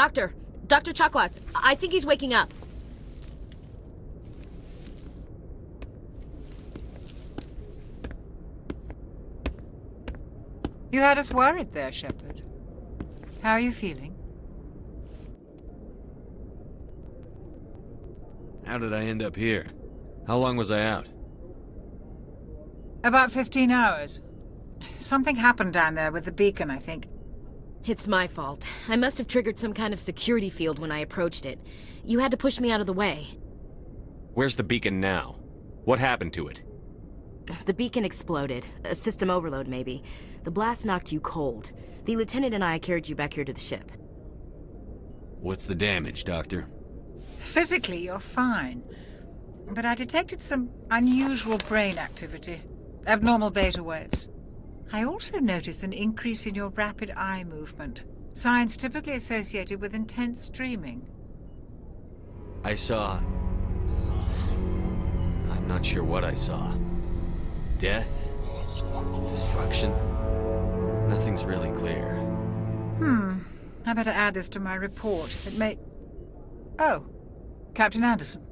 Doctor! Dr. Chakwas, I think he's waking up. You had us worried there, Shepard. How are you feeling? How did I end up here? How long was I out? About 15 hours. Something happened down there with the beacon, I think. It's my fault. I must have triggered some kind of security field when I approached it. You had to push me out of the way. Where's the beacon now? What happened to it? The beacon exploded. A system overload, maybe. The blast knocked you cold. The lieutenant and I carried you back here to the ship. What's the damage, Doctor? Physically, you're fine. But I detected some unusual brain activity. Abnormal beta waves. I also noticed an increase in your rapid eye movement. Signs typically associated with intense dreaming. I saw... I'm not sure what I saw. Death? Destruction? Nothing's really clear. I better add this to my report. It may... Oh, Captain Anderson.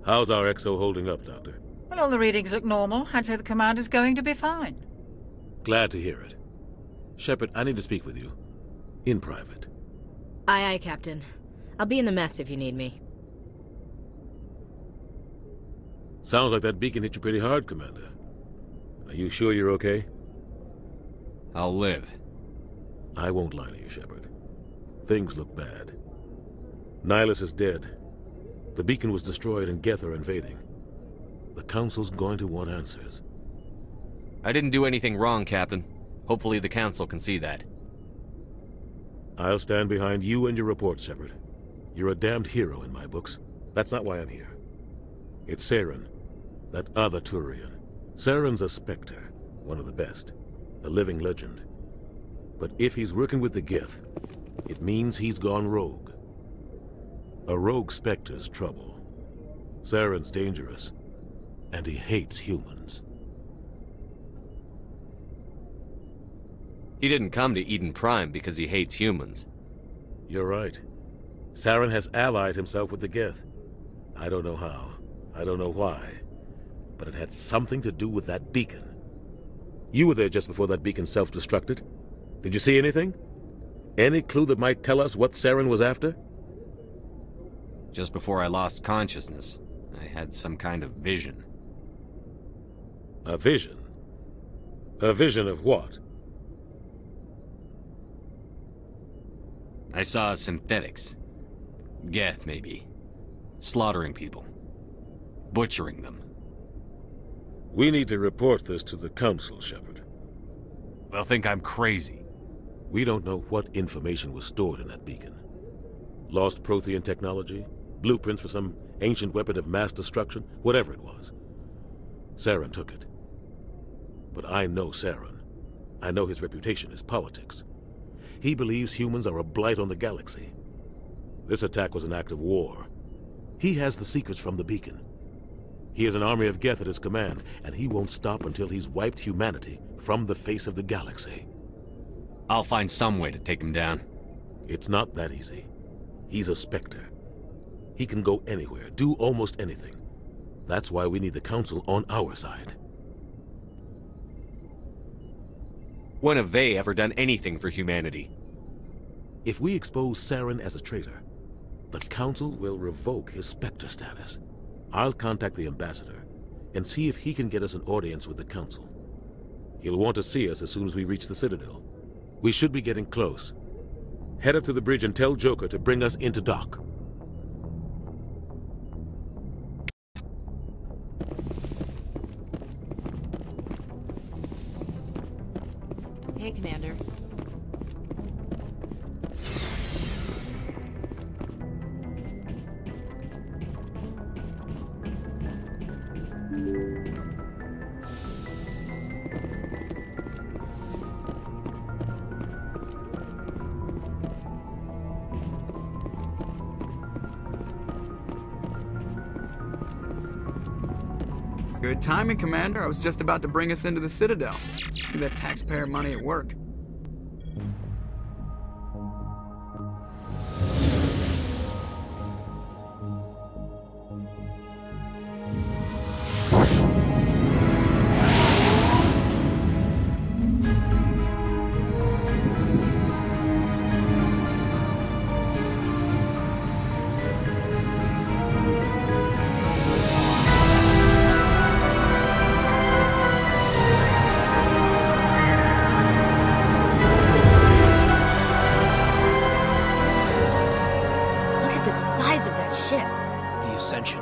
How's our XO holding up, Doctor? Well, all the readings look normal. I'd say the commander's going to be fine. Glad to hear it. Shepard, I need to speak with you. In private. Aye, aye, Captain. I'll be in the mess if you need me. Sounds like that beacon hit you pretty hard, Commander. Are you sure you're okay? I'll live. I won't lie to you, Shepard. Things look bad. Nihilus is dead. The beacon was destroyed and geth are invading. The Council's going to want answers. I didn't do anything wrong, Captain. Hopefully the Council can see that. I'll stand behind you and your report, Shepard. You're a damned hero in my books. That's not why I'm here. It's Saren, that other Turian. Saren's a Spectre, one of the best. A living legend. But if he's working with the geth, it means he's gone rogue. A rogue Spectre's trouble. Saren's dangerous, and he hates humans. He didn't come to Eden Prime because he hates humans. You're right. Saren has allied himself with the geth. I don't know how. I don't know why. But it had something to do with that beacon. You were there just before that beacon self-destructed. Did you see anything? Any clue that might tell us what Saren was after? Just before I lost consciousness, I had some kind of vision. A vision? A vision of what? I saw synthetics. Geth, maybe. Slaughtering people. Butchering them. We need to report this to the Council, Shepard. They'll think I'm crazy. We don't know what information was stored in that beacon. Lost Prothean technology? Blueprints for some ancient weapon of mass destruction? Whatever it was. Saren took it. But I know Saren. I know his reputation is politics. He believes humans are a blight on the galaxy. This attack was an act of war. He has the secrets from the beacon. He has an army of geth at his command, and he won't stop until he's wiped humanity from the face of the galaxy. I'll find some way to take him down. It's not that easy. He's a Spectre. He can go anywhere, do almost anything. That's why we need the Council on our side. When have they ever done anything for humanity? If we expose Saren as a traitor, the Council will revoke his Spectre status. I'll contact the ambassador and see if he can get us an audience with the Council. He'll want to see us as soon as we reach the Citadel. We should be getting close. Head up to the bridge and tell Joker to bring us into dock. Hey, Commander. Good timing, Commander. I was just about to bring us into the Citadel. See that taxpayer money at work. size of that ship? The Ascension,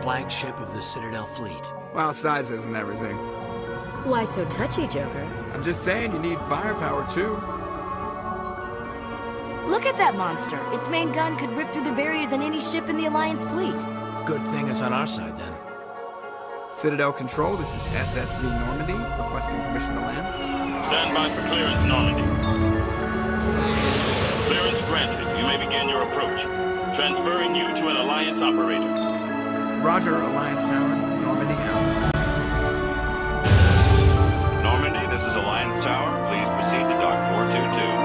flagship of the Citadel fleet. Well, size isn't everything. Why so touchy, Joker? I'm just saying you need firepower, too. Look at that monster. Its main gun could rip through the barriers in any ship in the Alliance fleet. Good thing it's on our side, then. Citadel Control, this is SSV Normandy, requesting permission to land. Stand by for clearance, Normandy. Clearance granted. You may begin your approach. Transferring you to an Alliance operator. Roger, Alliance Tower, Normandy out. Normandy, this is Alliance Tower. Please proceed to Dock 422.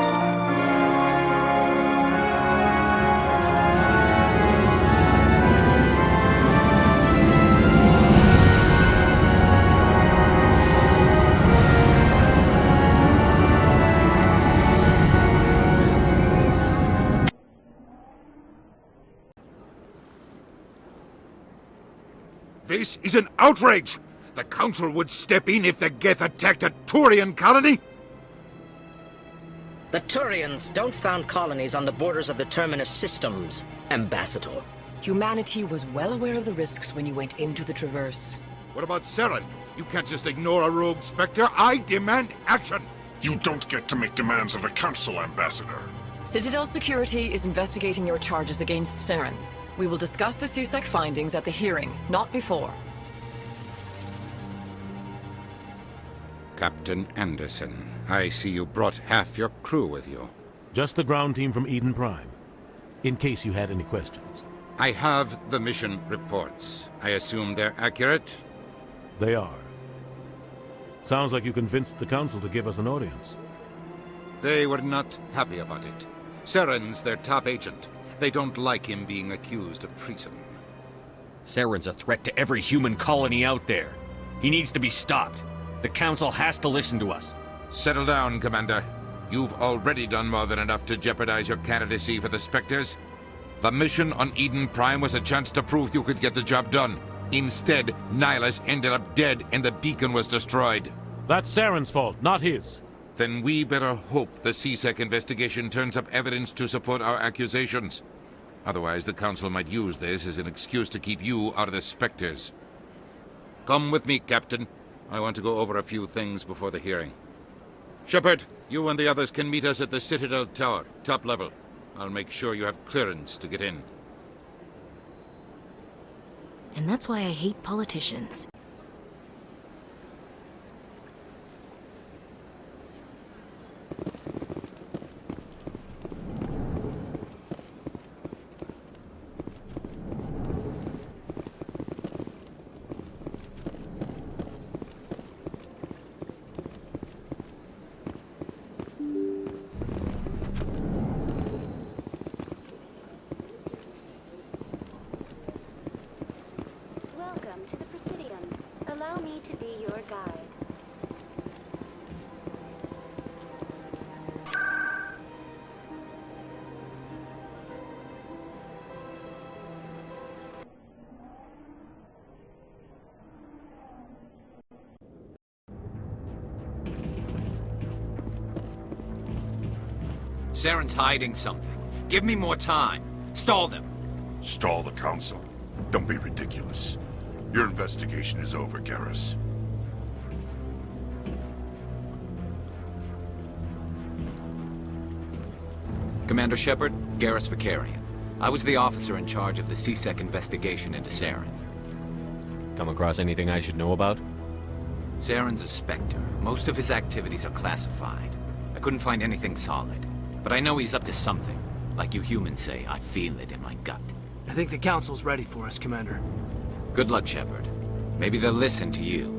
This is an outrage! The Council would step in if the geth attacked a Turian colony? The Turians don't found colonies on the borders of the Terminus systems, Ambassador. Humanity was well aware of the risks when you went into the Traverse. What about Saren? You can't just ignore a rogue Spectre. I demand action! You don't get to make demands of the Council, Ambassador. Citadel Security is investigating your charges against Saren. We will discuss the CSEC findings at the hearing, not before. Captain Anderson, I see you brought half your crew with you. Just the ground team from Eden Prime, in case you had any questions. I have the mission reports. I assume they're accurate? They are. Sounds like you convinced the Council to give us an audience. They were not happy about it. Saren's their top agent. They don't like him being accused of treason. Saren's a threat to every human colony out there. He needs to be stopped. The Council has to listen to us. Settle down, Commander. You've already done more than enough to jeopardize your candidacy for the Spectres. The mission on Eden Prime was a chance to prove you could get the job done. Instead, Nihilus ended up dead and the beacon was destroyed. That's Saren's fault, not his. Then we better hope the CSEC investigation turns up evidence to support our accusations. Otherwise, the Council might use this as an excuse to keep you out of the Spectres. Come with me, Captain. I want to go over a few things before the hearing. Shepard, you and the others can meet us at the Citadel Tower, top level. I'll make sure you have clearance to get in. And that's why I hate politicians. Welcome to the Presidium. Allow me to be your guide. Saren's hiding something. Give me more time. Stall them. Stall the Council. Don't be ridiculous. Your investigation is over, Garrus. Commander Shepard, Garrus Vicarian. I was the officer in charge of the CSEC investigation into Saren. Come across anything I should know about? Saren's a Spectre. Most of his activities are classified. I couldn't find anything solid. But I know he's up to something. Like you humans say, I feel it in my gut. I think the Council's ready for us, Commander. Good luck, Shepard. Maybe they'll listen to you.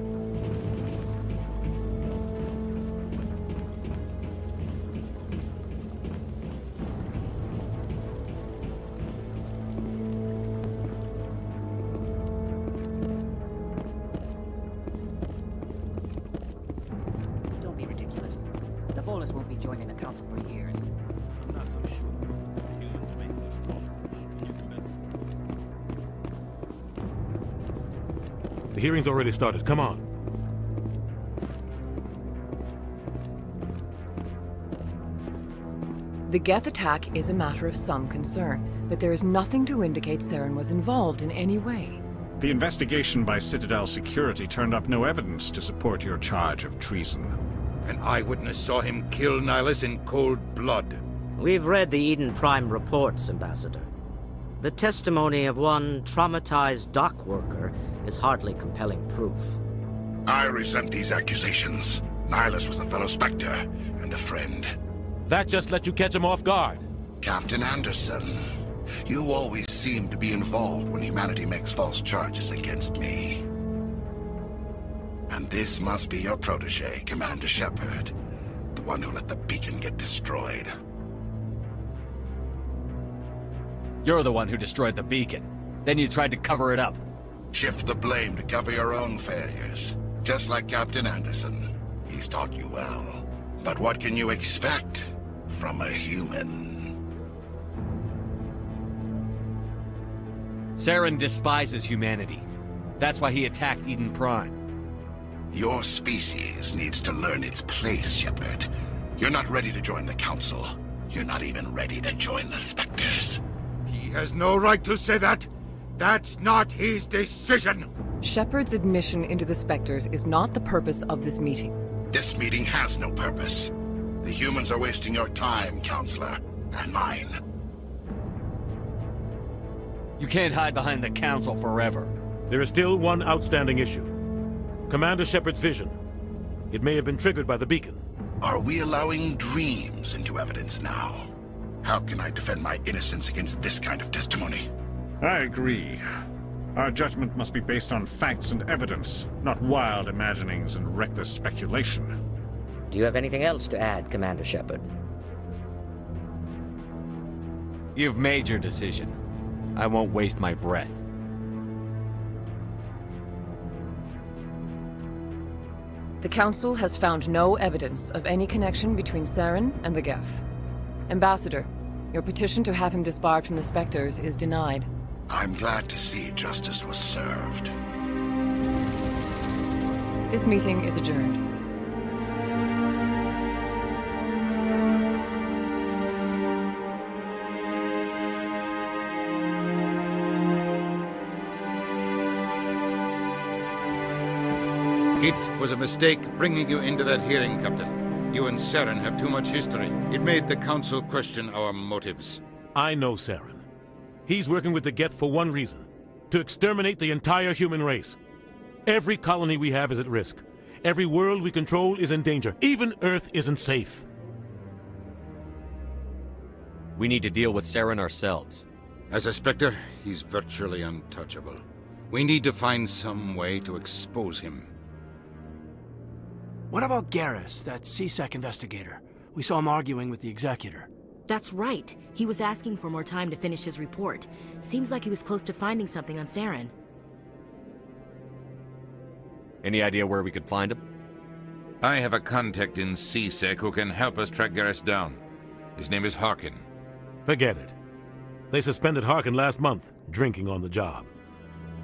Don't be ridiculous. The Volus won't be joining the Council for years. I'm not so sure. Humans make the strong push when you commit. The hearing's already started. Come on. The geth attack is a matter of some concern. but there is nothing to indicate Saren was involved in any way. The investigation by Citadel Security turned up no evidence to support your charge of treason. An eyewitness saw him kill Nihilus in cold blood. We've read the Eden Prime reports, Ambassador. The testimony of one traumatized dock worker is hardly compelling proof. I resent these accusations. Nihilus was a fellow Spectre and a friend. That just let you catch him off guard. Captain Anderson, you always seem to be involved when humanity makes false charges against me. And this must be your protege, Commander Shepard, the one who let the beacon get destroyed. You're the one who destroyed the beacon. Then you tried to cover it up. Shift the blame to cover your own failures. Just like Captain Anderson. He's taught you well. But what can you expect from a human? Saren despises humanity. That's why he attacked Eden Prime. Your species needs to learn its place, Shepard. You're not ready to join the Council. You're not even ready to join the Spectres. He has no right to say that. That's not his decision. Shepard's admission into the Spectres is not the purpose of this meeting. This meeting has no purpose. The humans are wasting your time, Counselor, and mine. You can't hide behind the Council forever. There is still one outstanding issue. Commander Shepard's vision. It may have been triggered by the beacon. Are we allowing dreams into evidence now? How can I defend my innocence against this kind of testimony? I agree. Our judgment must be based on facts and evidence, not wild imaginings and reckless speculation. Do you have anything else to add, Commander Shepard? You've made your decision. I won't waste my breath. The Council has found no evidence of any connection between Saren and the geth. Ambassador, your petition to have him disbarred from the Spectres is denied. I'm glad to see justice was served. This meeting is adjourned. It was a mistake bringing you into that hearing, Captain. You and Saren have too much history. It made the Council question our motives. I know Saren. He's working with the geth for one reason. To exterminate the entire human race. Every colony we have is at risk. Every world we control is in danger. Even Earth isn't safe. We need to deal with Saren ourselves. As a Spectre, he's virtually untouchable. We need to find some way to expose him. What about Garrus, that CSEC investigator? We saw him arguing with the Executor. That's right. He was asking for more time to finish his report. Seems like he was close to finding something on Saren. Any idea where we could find him? I have a contact in CSEC who can help us track Garrus down. His name is Harkin. Forget it. They suspended Harkin last month, drinking on the job.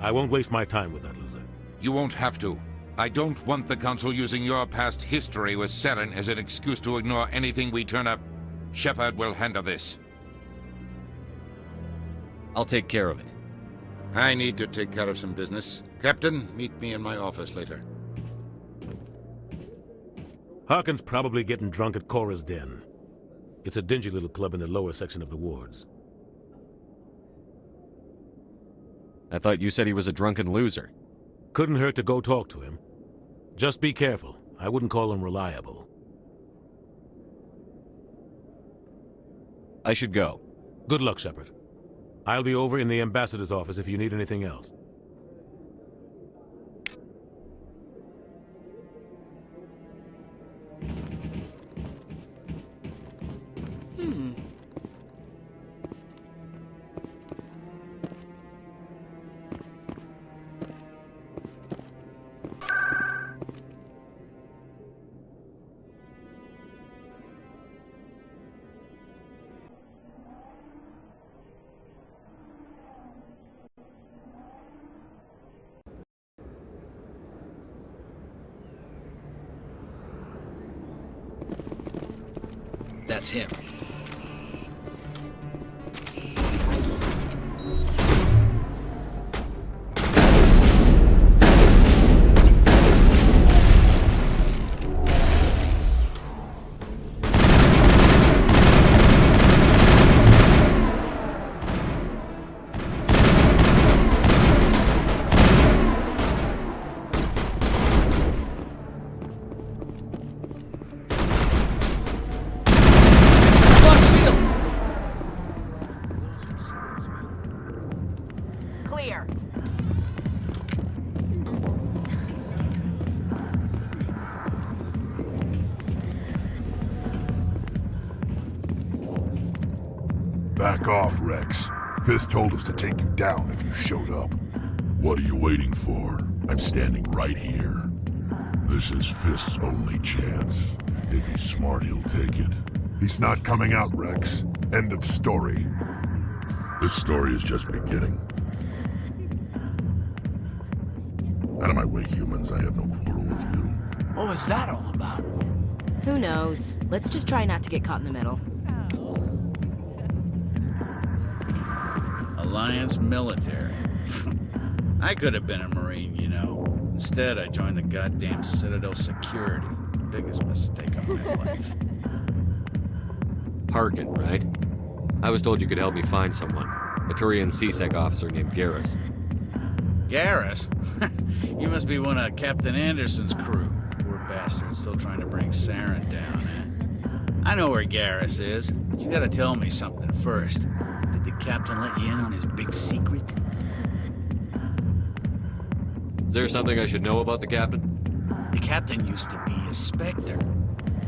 I won't waste my time with that loser. You won't have to. I don't want the Council using your past history with Saren as an excuse to ignore anything we turn up. Shepard will handle this. I'll take care of it. I need to take care of some business. Captain, meet me in my office later. Harkin's probably getting drunk at Cora's Den. It's a dingy little club in the lower section of the wards. I thought you said he was a drunken loser. Couldn't hurt to go talk to him. Just be careful. I wouldn't call him reliable. I should go. Good luck, Shepard. I'll be over in the ambassador's office if you need anything else. That's him. clear. Back off, Rex. Fisk told us to take you down if you showed up. What are you waiting for? I'm standing right here. This is Fisk's only chance. If he's smart, he'll take it. He's not coming out, Rex. End of story. This story is just beginning. Out of my way, humans. I have no quarrel with you. What was that all about? Who knows? Let's just try not to get caught in the middle. Alliance military. I could have been a Marine, you know. Instead, I joined the goddamn Citadel security. Biggest mistake of my life. Harkin, right? I was told you could help me find someone. A Turian CSEC officer named Garrus. Garrus? You must be one of Captain Anderson's crew. Poor bastard, still trying to bring Saren down, eh? I know where Garrus is, but you gotta tell me something first. Did the captain let you in on his big secret? Is there something I should know about the captain? The captain used to be a Spectre.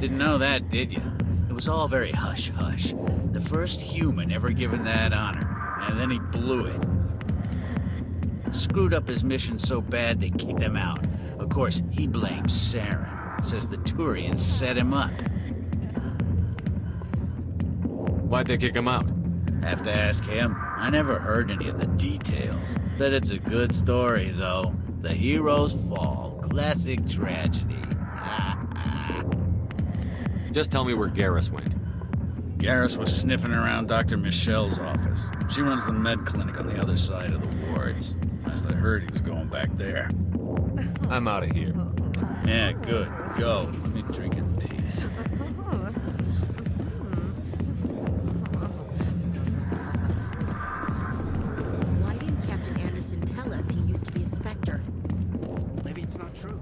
Didn't know that, did you? It was all very hush-hush. The first human ever given that honor, and then he blew it. Screwed up his mission so bad they kicked him out. Of course, he blames Saren. Says the Turians set him up. Why'd they kick him out? Have to ask him. I never heard any of the details. Bet it's a good story, though. The heroes fall. Classic tragedy. Just tell me where Garrus went. Garrus was sniffing around Dr. Michelle's office. She runs the med clinic on the other side of the wards. Last I heard, he was going back there. I'm out of here. Yeah, good. Go. Let me drink in peace. Why didn't Captain Anderson tell us he used to be a Spectre? Maybe it's not true.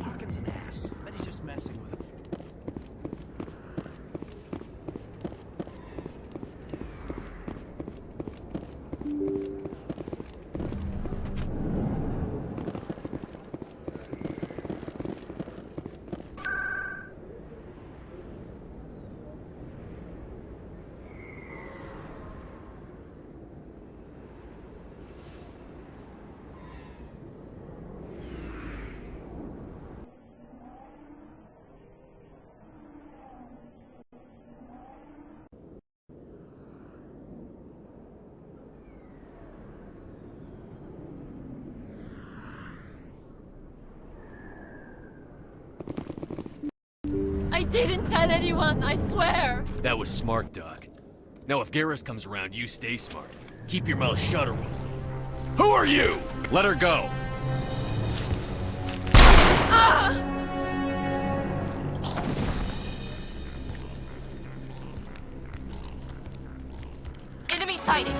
Harkin's an ass. Bet he's just messing with him. I didn't tell anyone, I swear! That was smart, Doc. Now if Garrus comes around, you stay smart. Keep your mouth shut or we'll... Who are you? Let her go. Ah! Enemy sighted!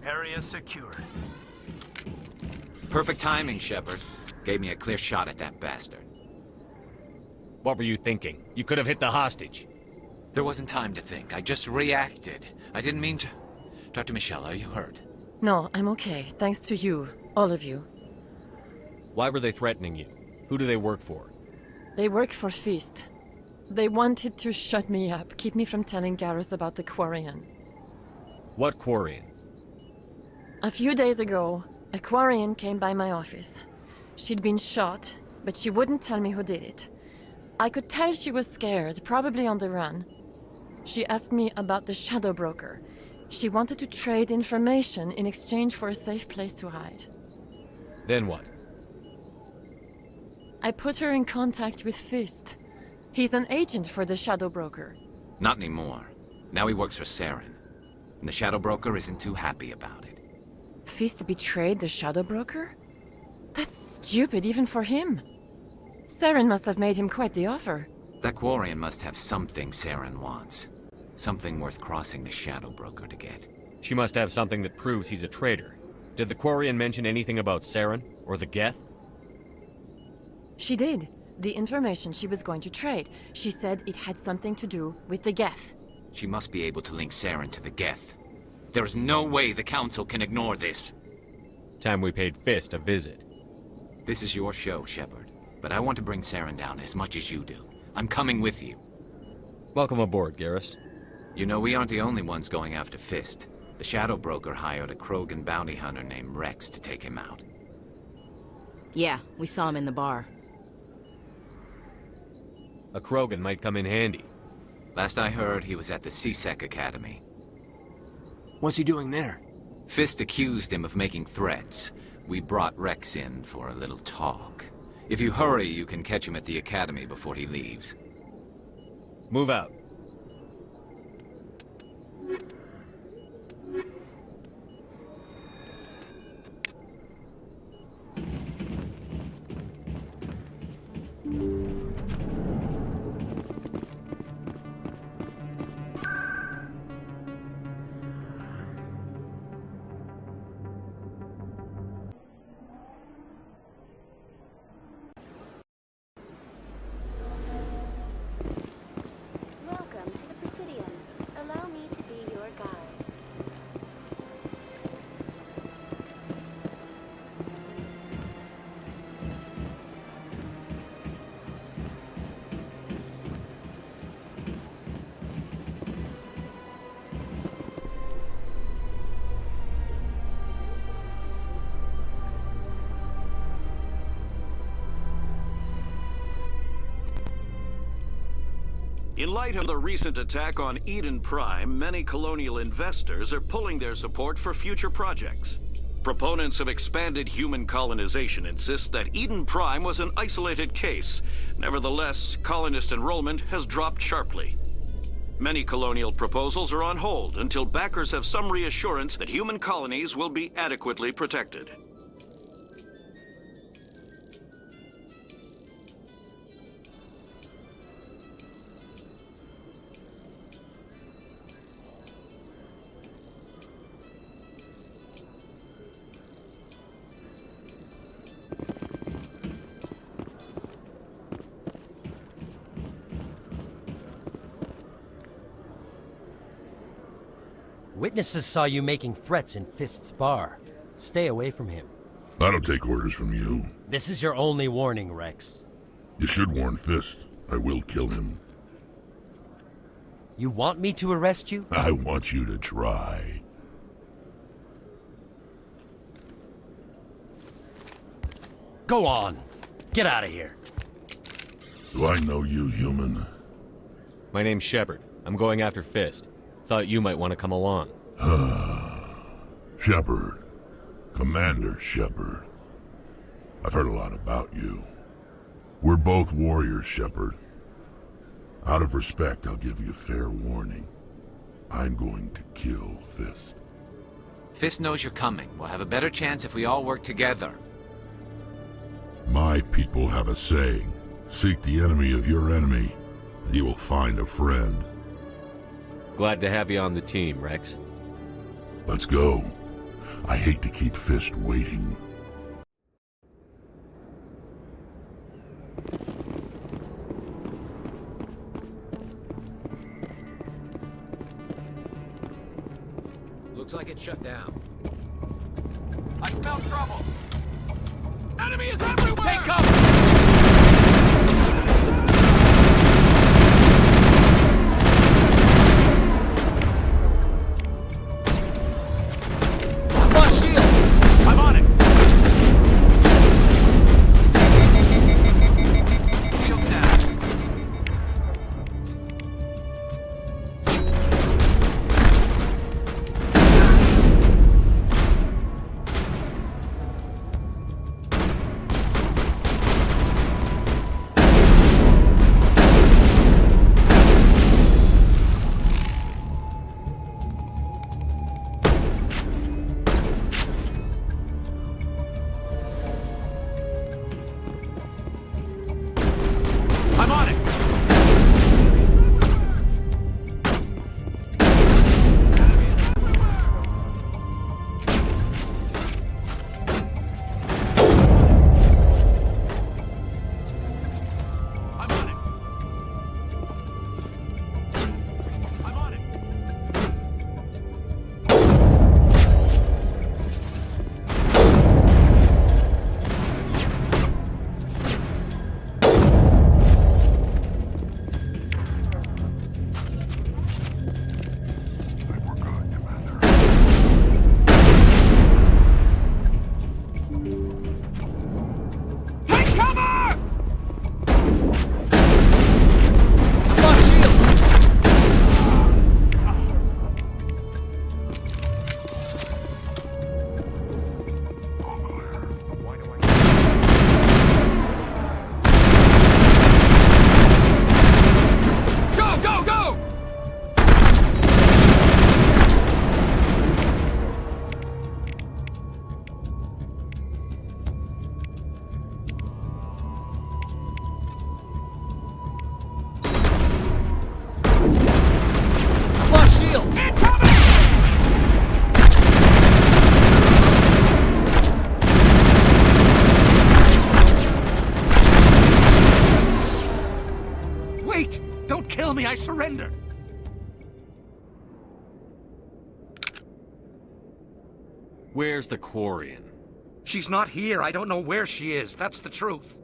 Area secured. Perfect timing, Shepard. Gave me a clear shot at that bastard. What were you thinking? You could have hit the hostage. There wasn't time to think. I just reacted. I didn't mean to... Dr. Michelle, are you hurt? No, I'm okay. Thanks to you. All of you. Why were they threatening you? Who do they work for? They work for Feast. They wanted to shut me up, keep me from telling Garrus about the Quarian. What Quarian? A few days ago, a Quarian came by my office. She'd been shot, but she wouldn't tell me who did it. I could tell she was scared, probably on the run. She asked me about the Shadow Broker. She wanted to trade information in exchange for a safe place to hide. Then what? I put her in contact with Fist. He's an agent for the Shadow Broker. Not anymore. Now he works for Saren. and the Shadow Broker isn't too happy about it. Fist betrayed the Shadow Broker? That's stupid even for him. Saren must have made him quite the offer. That Quarian must have something Saren wants. Something worth crossing the Shadow Broker to get. She must have something that proves he's a traitor. Did the Quarian mention anything about Saren or the geth? She did. The information she was going to trade. She said it had something to do with the geth. She must be able to link Saren to the geth. There's no way the Council can ignore this. Time we paid Fist a visit. This is your show, Shepard. But I want to bring Saren down as much as you do. I'm coming with you. Welcome aboard, Garrus. You know, we aren't the only ones going after Fist. The Shadow Broker hired a Krogan bounty hunter named Rex to take him out. Yeah, we saw him in the bar. A Krogan might come in handy. Last I heard, he was at the CSEC Academy. What's he doing there? Fist accused him of making threats. We brought Rex in for a little talk. If you hurry, you can catch him at the Academy before he leaves. Move out. Welcome to the Presidium. Allow me to be your guide. In light of the recent attack on Eden Prime, many colonial investors are pulling their support for future projects. Proponents of expanded human colonization insist that Eden Prime was an isolated case. Nevertheless, colonist enrollment has dropped sharply. Many colonial proposals are on hold until backers have some reassurance that human colonies will be adequately protected. Witnesses saw you making threats in Fist's bar. Stay away from him. I don't take orders from you. This is your only warning, Rex. You should warn Fist. I will kill him. You want me to arrest you? I want you to try. Go on. Get out of here. Do I know you, human? My name's Shepard. I'm going after Fist. Thought you might want to come along. Shepard. Commander Shepard. I've heard a lot about you. We're both warriors, Shepard. Out of respect, I'll give you fair warning. I'm going to kill Fist. Fist knows you're coming. We'll have a better chance if we all work together. My people have a saying. Seek the enemy of your enemy, and you will find a friend. Glad to have you on the team, Rex. Let's go. I hate to keep Fist waiting. Looks like it's shut down. I smell trouble! Enemy is everywhere! Take cover! I'm on it! Shield down. surrender. Where's the Quarian? She's not here. I don't know where she is. That's the truth.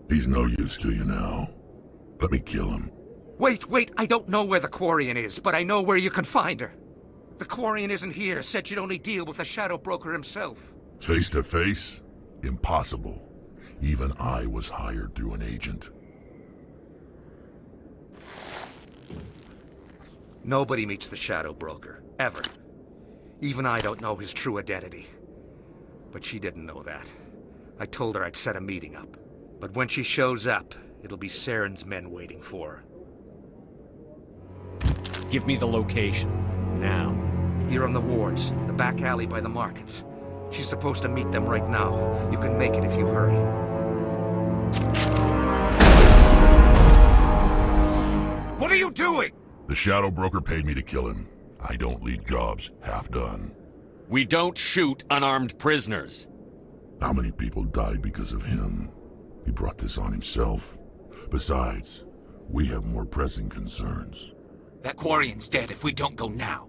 He's no use to you now. Let me kill him. Wait. I don't know where the Quarian is, but I know where you can find her. The Quarian isn't here. Said you'd only deal with the Shadow Broker himself. Face to face? Impossible. Even I was hired through an agent. Nobody meets the Shadow Broker, ever. Even I don't know his true identity. But she didn't know that. I told her I'd set a meeting up. But when she shows up, it'll be Saren's men waiting for her. Give me the location. Now. Here on the wards, the back alley by the markets. She's supposed to meet them right now. You can make it if you hurry. What are you doing? The Shadow Broker paid me to kill him. I don't leave jobs half done. We don't shoot unarmed prisoners. How many people died because of him? He brought this on himself. Besides, we have more pressing concerns. That Quarian's dead if we don't go now.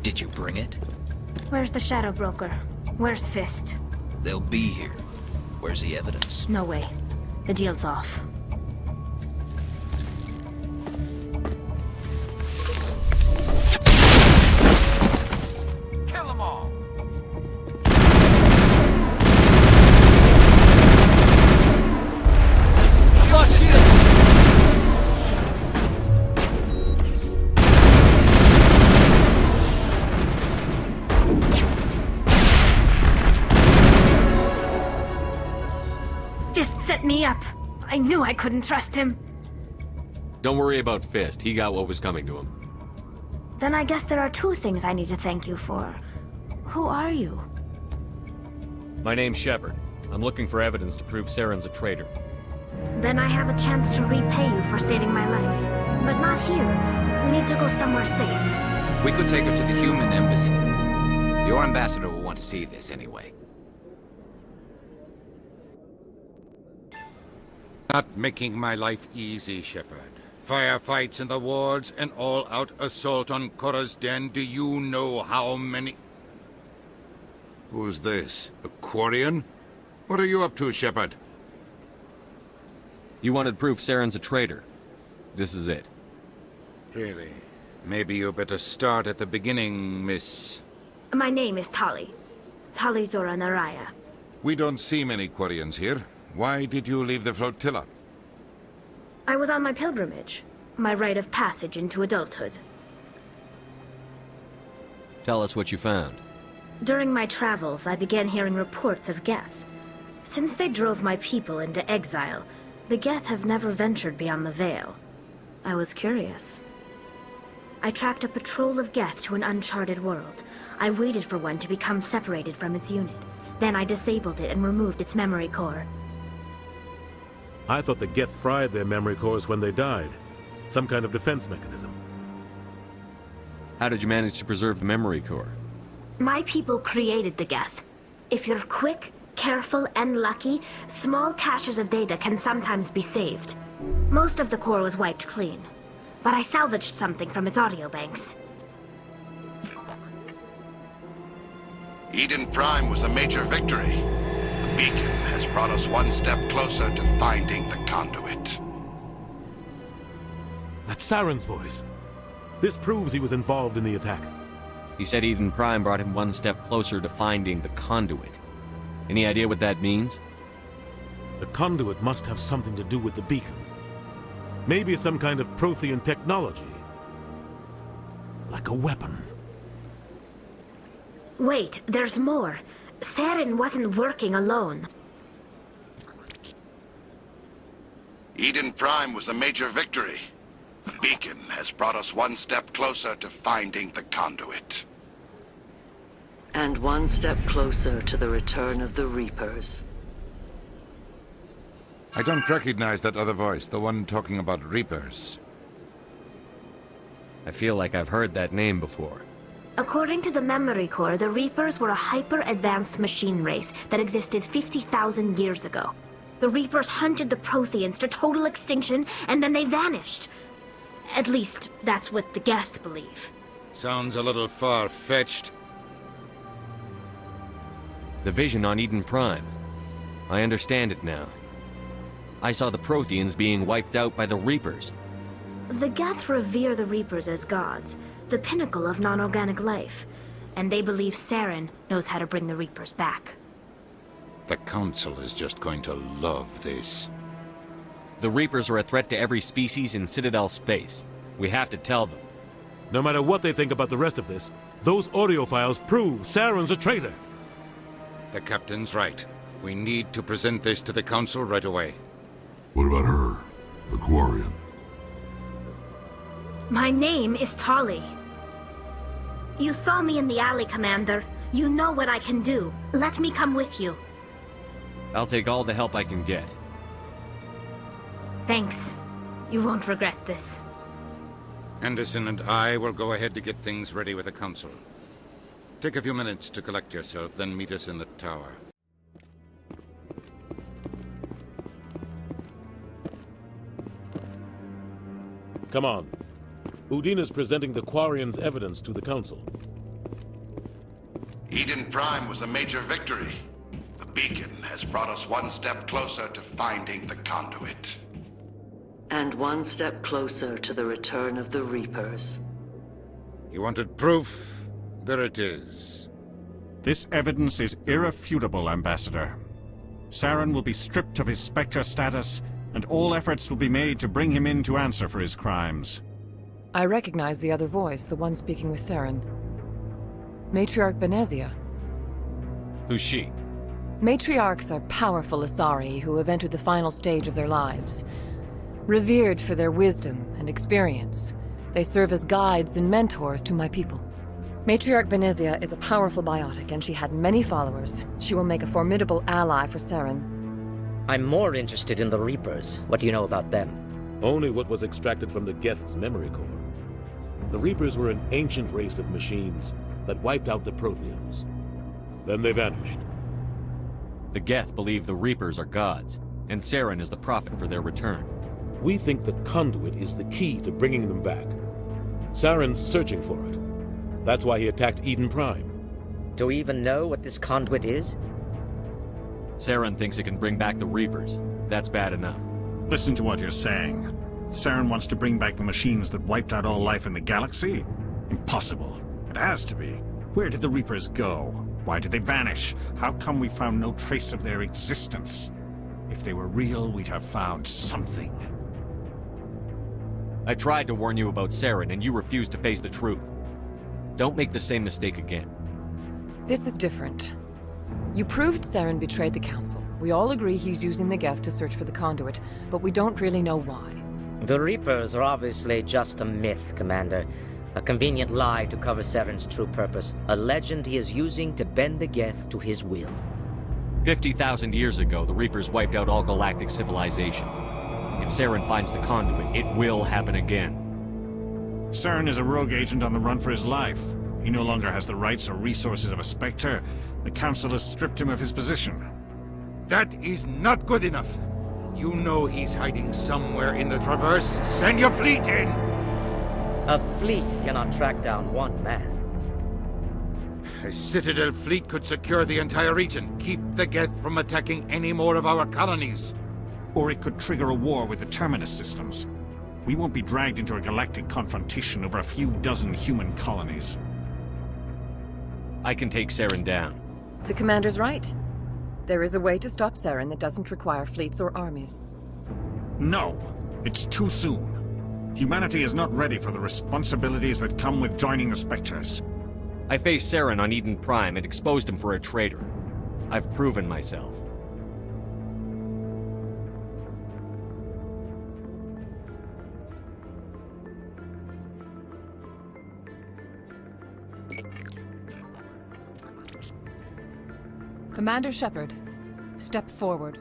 Did you bring it? Where's the Shadow Broker? Where's Fist? They'll be here. Where's the evidence? No way. The deal's off. Kill them all! Lost shield! Set me up. I knew I couldn't trust him. Don't worry about Fist. He got what was coming to him. Then I guess there are two things I need to thank you for. Who are you? My name's Shepard. I'm looking for evidence to prove Saren's a traitor. Then I have a chance to repay you for saving my life. But not here. We need to go somewhere safe. We could take her to the human embassy. Your ambassador will want to see this anyway. Not making my life easy, Shepard. Firefights in the wards, an all-out assault on Korra's den. Do you know how many... Who's this? A Quarian? What are you up to, Shepard? You wanted proof Saren's a traitor. This is it. Really? Maybe you better start at the beginning, Miss... My name is Tali. Tali Zora Naraya. We don't see many Quarians here. Why did you leave the flotilla? I was on my pilgrimage. My rite of passage into adulthood. Tell us what you found. During my travels, I began hearing reports of geth. Since they drove my people into exile, the geth have never ventured beyond the Veil. I was curious. I tracked a patrol of geth to an uncharted world. I waited for one to become separated from its unit. Then I disabled it and removed its memory core. I thought the geth fried their memory cores when they died. Some kind of defense mechanism. How did you manage to preserve the memory core? My people created the geth. If you're quick, careful, and lucky, small caches of data can sometimes be saved. Most of the core was wiped clean, but I salvaged something from its audio banks. Eden Prime was a major victory. The beacon has brought us one step closer to finding the conduit. That's Saren's voice. This proves he was involved in the attack. He said Eden Prime brought him one step closer to finding the conduit. Any idea what that means? The conduit must have something to do with the beacon. Maybe it's some kind of Prothean technology. Like a weapon. Wait, there's more. Saren wasn't working alone. Eden Prime was a major victory. The beacon has brought us one step closer to finding the conduit. And one step closer to the return of the Reapers. I don't recognize that other voice, the one talking about Reapers. I feel like I've heard that name before. According to the memory core, the Reapers were a hyper-advanced machine race that existed 50,000 years ago. The Reapers hunted the Protheans to total extinction, and then they vanished. At least, that's what the geth believe. Sounds a little far-fetched. The vision on Eden Prime. I understand it now. I saw the Protheans being wiped out by the Reapers. The geth revere the Reapers as gods, the pinnacle of non-organic life, and they believe Saren knows how to bring the Reapers back. The Council is just going to love this. The Reapers are a threat to every species in Citadel space. We have to tell them. No matter what they think about the rest of this, those audio files prove Saren's a traitor. The Captain's right. We need to present this to the Council right away. What about her? The Quarian? My name is Tali. You saw me in the alley, Commander. You know what I can do. Let me come with you. I'll take all the help I can get. Thanks. You won't regret this. Anderson and I will go ahead to get things ready with the Council. Take a few minutes to collect yourself, then meet us in the tower. Come on. Udina's presenting the Quarian's evidence to the Council. Eden Prime was a major victory. The beacon has brought us one step closer to finding the conduit. And one step closer to the return of the Reapers. You wanted proof? There it is. This evidence is irrefutable, Ambassador. Saren will be stripped of his Spectre status, and all efforts will be made to bring him in to answer for his crimes. I recognize the other voice, the one speaking with Saren. Matriarch Benezia. Who's she? Matriarchs are powerful Asari who have entered the final stage of their lives. Revered for their wisdom and experience, they serve as guides and mentors to my people. Matriarch Benezia is a powerful biotic, and she had many followers. She will make a formidable ally for Saren. I'm more interested in the Reapers. What do you know about them? Only what was extracted from the geth's memory core. The Reapers were an ancient race of machines that wiped out the Protheans. Then they vanished. The geth believe the Reapers are gods, and Saren is the prophet for their return. We think the conduit is the key to bringing them back. Saren's searching for it. That's why he attacked Eden Prime. Do we even know what this conduit is? Saren thinks it can bring back the Reapers. That's bad enough. Listen to what you're saying. Saren wants to bring back the machines that wiped out all life in the galaxy? Impossible. It has to be. Where did the Reapers go? Why did they vanish? How come we found no trace of their existence? If they were real, we'd have found something. I tried to warn you about Saren, and you refused to face the truth. Don't make the same mistake again. This is different. You proved Saren betrayed the Council. We all agree he's using the geth to search for the conduit, but we don't really know why. The Reapers are obviously just a myth, Commander. A convenient lie to cover Saren's true purpose. A legend he is using to bend the geth to his will. 50,000 years ago, the Reapers wiped out all galactic civilization. If Saren finds the conduit, it will happen again. Saren is a rogue agent on the run for his life. He no longer has the rights or resources of a Spectre. The Council has stripped him of his position. That is not good enough. You know he's hiding somewhere in the Traverse. Send your fleet in! A fleet cannot track down one man. A Citadel fleet could secure the entire region, keep the geth from attacking any more of our colonies. Or it could trigger a war with the Terminus systems. We won't be dragged into a galactic confrontation over a few dozen human colonies. I can take Saren down. The Commander's right. There is a way to stop Saren that doesn't require fleets or armies. No! It's too soon. Humanity is not ready for the responsibilities that come with joining the Spectres. I faced Saren on Eden Prime and exposed him for a traitor. I've proven myself. Commander Shepard, step forward.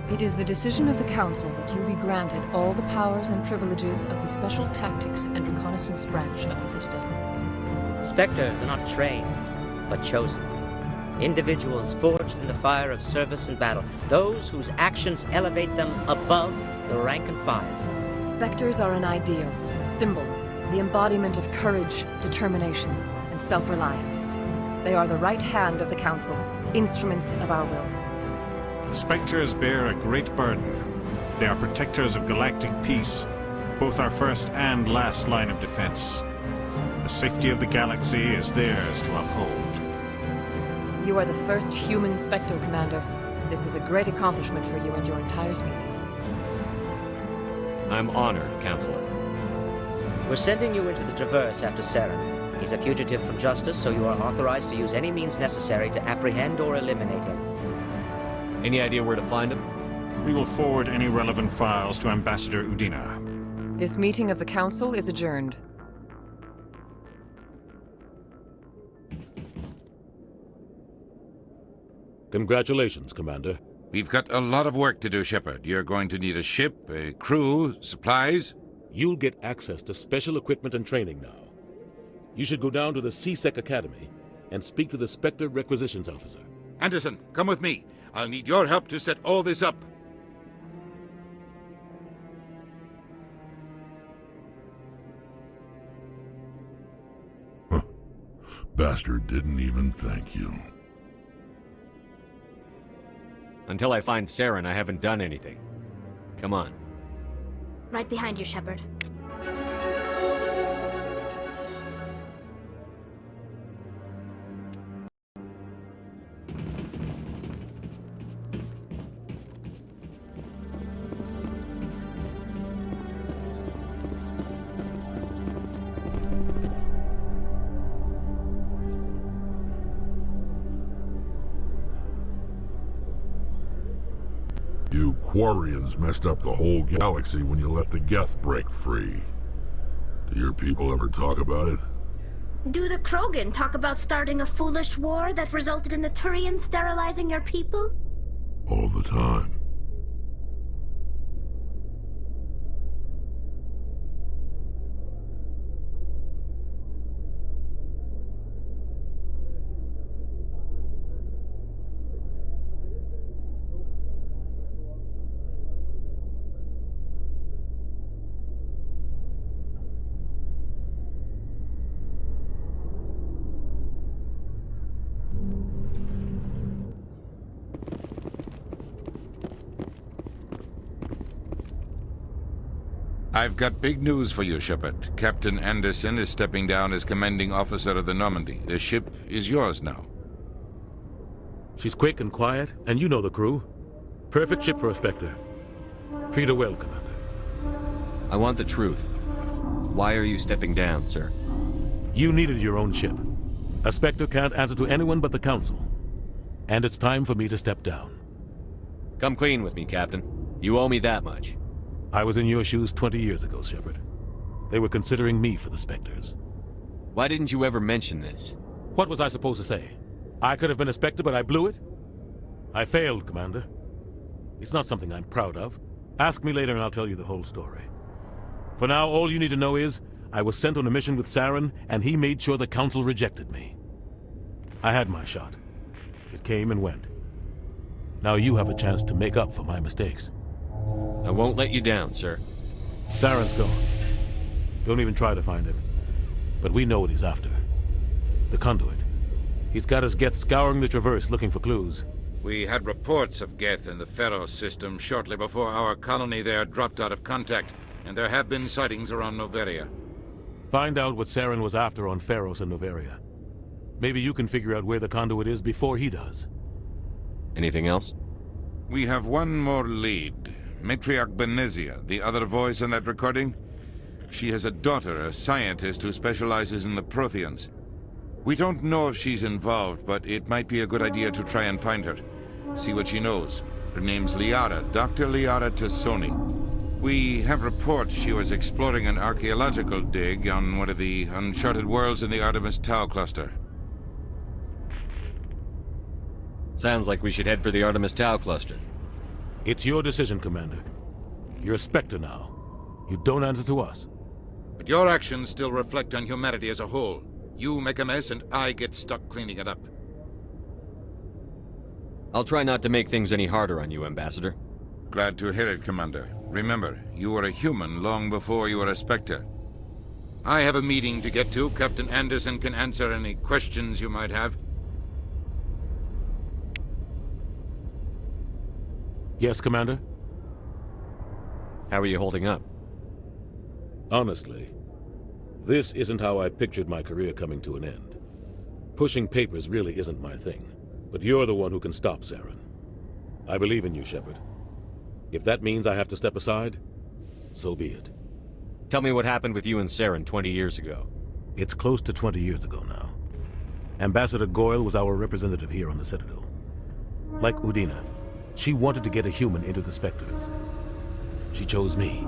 It is the decision of the Council that you be granted all the powers and privileges of the Special Tactics and Reconnaissance Branch of the Citadel. Spectres are not trained, but chosen. Individuals forged in the fire of service and battle. Those whose actions elevate them above the rank and file. Spectres are an ideal, a symbol, the embodiment of courage, determination, and self-reliance. They are the right hand of the Council, instruments of our will. Spectres bear a great burden. They are protectors of galactic peace, both our first and last line of defense. The safety of the galaxy is theirs to uphold. You are the first human Spectre, Commander. This is a great accomplishment for you and your entire species. I'm honored, Counselor. We're sending you into the Traverse after Saren. He's a fugitive from justice, so you are authorized to use any means necessary to apprehend or eliminate him. Any idea where to find him? We will forward any relevant files to Ambassador Udina. This meeting of the Council is adjourned. Congratulations, Commander. We've got a lot of work to do, Shepard. You're going to need a ship, a crew, supplies. You'll get access to special equipment and training now. You should go down to the C-Sec Academy and speak to the Spectre Requisitions Officer. Anderson, come with me. I'll need your help to set all this up. Bastard didn't even thank you. Until I find Saren, I haven't done anything. Come on. Right behind you, Shepard. You Quarians messed up the whole galaxy when you let the geth break free. Do your people ever talk about it? Do the Krogan talk about starting a foolish war that resulted in the Turians sterilizing your people? All the time. I've got big news for you, Shepard. Captain Anderson is stepping down as commanding officer of the Normandy. The ship is yours now. She's quick and quiet, and you know the crew. Perfect ship for a Spectre. Treat her well, Commander. I want the truth. Why are you stepping down, sir? You needed your own ship. A Spectre can't answer to anyone but the Council. And it's time for me to step down. Come clean with me, Captain. You owe me that much. I was in your shoes 20 years ago, Shepard. They were considering me for the Spectres. Why didn't you ever mention this? What was I supposed to say? I could have been a Spectre, but I blew it? I failed, Commander. It's not something I'm proud of. Ask me later and I'll tell you the whole story. For now, all you need to know is, I was sent on a mission with Saren, and he made sure the Council rejected me. I had my shot. It came and went. Now you have a chance to make up for my mistakes. I won't let you down, sir. Saren's gone. Don't even try to find him. But we know what he's after. The conduit. He's got his geth scouring the Traverse looking for clues. We had reports of geth in the Pharaoh system shortly before our colony there dropped out of contact, and there have been sightings around Noveria. Find out what Saren was after on Pharos and Noveria. Maybe you can figure out where the conduit is before he does. Anything else? We have one more lead. Matriarch Benezia, the other voice in that recording. She has a daughter, a scientist who specializes in the Protheans. We don't know if she's involved, but it might be a good idea to try and find her. See what she knows. Her name's Liara, Dr. Liara Tassoni. We have reports she was exploring an archaeological dig on one of the uncharted worlds in the Artemis Tau cluster. Sounds like we should head for the Artemis Tau cluster. It's your decision, Commander. You're a Spectre now. You don't answer to us. But your actions still reflect on humanity as a whole. You make a mess and I get stuck cleaning it up. I'll try not to make things any harder on you, Ambassador. Glad to hear it, Commander. Remember, you were a human long before you were a Spectre. I have a meeting to get to. Captain Anderson can answer any questions you might have. Yes, Commander? How are you holding up? Honestly, this isn't how I pictured my career coming to an end. Pushing papers really isn't my thing, but you're the one who can stop Saren. I believe in you, Shepard. If that means I have to step aside, so be it. Tell me what happened with you and Saren 20 years ago. It's close to 20 years ago now. Ambassador Goyle was our representative here on the Citadel. Like Udina, she wanted to get a human into the Spectres. She chose me.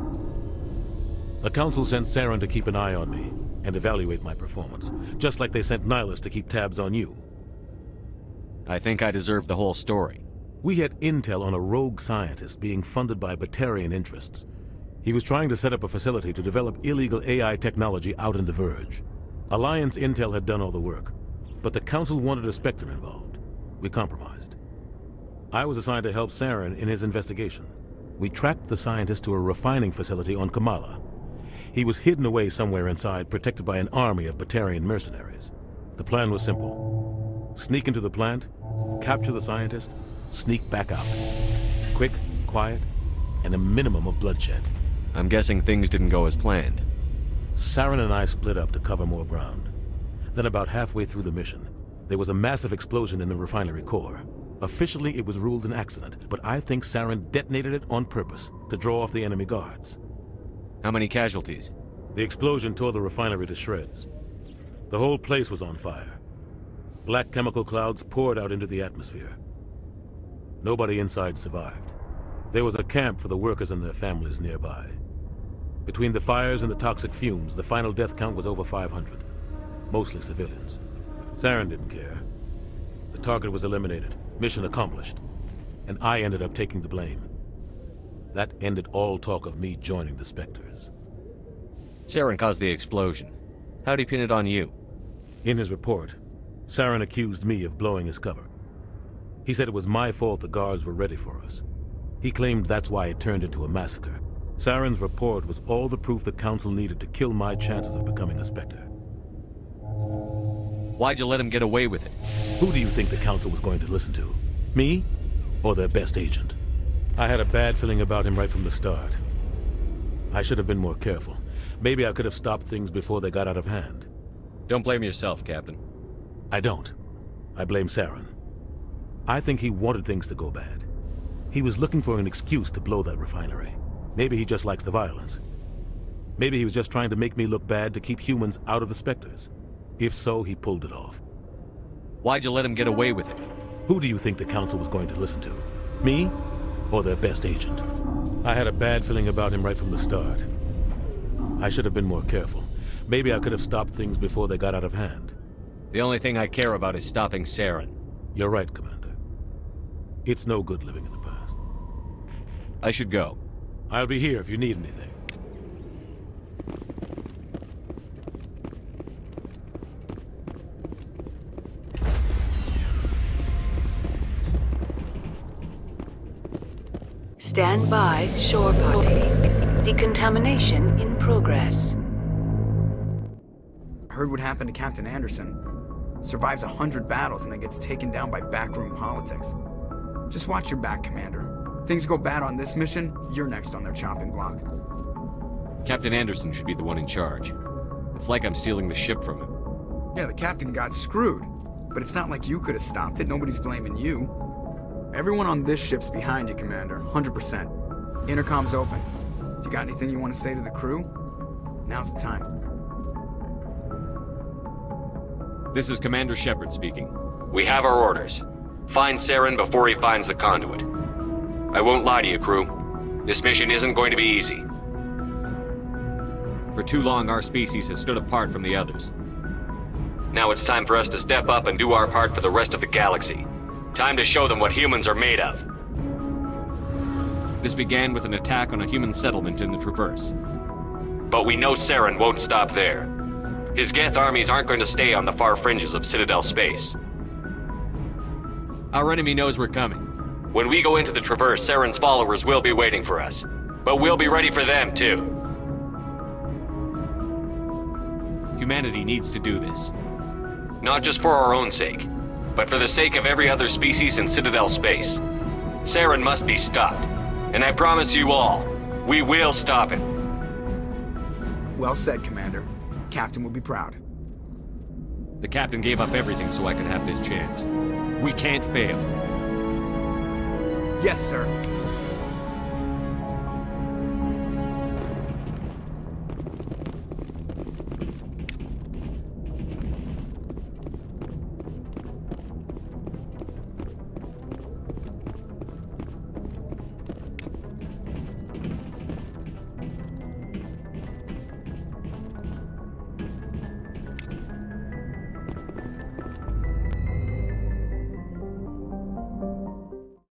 The Council sent Saren to keep an eye on me and evaluate my performance, just like they sent Nihilus to keep tabs on you. I think I deserve the whole story. We had intel on a rogue scientist being funded by Batarian interests. He was trying to set up a facility to develop illegal AI technology out in the Verge. Alliance intel had done all the work, but the Council wanted a Spectre involved. We compromised. I was assigned to help Saren in his investigation. We tracked the scientist to a refining facility on Kamala. He was hidden away somewhere inside, protected by an army of Batarian mercenaries. The plan was simple. Sneak into the plant, capture the scientist, sneak back out. Quick, quiet, and a minimum of bloodshed. I'm guessing things didn't go as planned. Saren and I split up to cover more ground. Then about halfway through the mission, there was a massive explosion in the refinery core. Officially, it was ruled an accident, but I think Saren detonated it on purpose to draw off the enemy guards. How many casualties? The explosion tore the refinery to shreds. The whole place was on fire. Black chemical clouds poured out into the atmosphere. Nobody inside survived. There was a camp for the workers and their families nearby. Between the fires and the toxic fumes, the final death count was over 500. Mostly civilians. Saren didn't care. The target was eliminated. Mission accomplished. And I ended up taking the blame. That ended all talk of me joining the Spectres. Saren caused the explosion. How'd he pin it on you? In his report, Saren accused me of blowing his cover. He said it was my fault the guards were ready for us. He claimed that's why it turned into a massacre. Saren's report was all the proof the Council needed to kill my chances of becoming a Spectre. Why'd you let him get away with it? Who do you think the Council was going to listen to? Me? Or their best agent? I had a bad feeling about him right from the start. I should have been more careful. Maybe I could have stopped things before they got out of hand. Don't blame yourself, Captain. I don't. I blame Saren. I think he wanted things to go bad. He was looking for an excuse to blow that refinery. Maybe he just likes the violence. Maybe he was just trying to make me look bad to keep humans out of the Spectres. If so, he pulled it off. Why'd you let him get away with it? Who do you think the Council was going to listen to? Me? Or their best agent? I had a bad feeling about him right from the start. I should have been more careful. Maybe I could have stopped things before they got out of hand. The only thing I care about is stopping Saren. You're right, Commander. It's no good living in the past. I should go. I'll be here if you need anything. Stand by, shore party. Decontamination in progress. Heard what happened to Captain Anderson. Survives 100 battles and then gets taken down by backroom politics. Just watch your back, Commander. Things go bad on this mission, you're next on their chopping block. Captain Anderson should be the one in charge. It's like I'm stealing the ship from him. Yeah, the captain got screwed. But it's not like you could have stopped it. Nobody's blaming you. Everyone on this ship's behind you, Commander. 100%. Intercom's open. If you got anything you want to say to the crew, now's the time. This is Commander Shepard speaking. We have our orders. Find Saren before he finds the conduit. I won't lie to you, crew. This mission isn't going to be easy. For too long, our species has stood apart from the others. Now it's time for us to step up and do our part for the rest of the galaxy. Time to show them what humans are made of. This began with an attack on a human settlement in the Traverse. But we know Saren won't stop there. His geth armies aren't going to stay on the far fringes of Citadel space. Our enemy knows we're coming. When we go into the Traverse, Saren's followers will be waiting for us. But we'll be ready for them, too. Humanity needs to do this. Not just for our own sake, but for the sake of every other species in Citadel space. Saren must be stopped. And I promise you all, we will stop him. Well said, Commander. Captain will be proud. The captain gave up everything so I could have this chance. We can't fail. Yes, sir.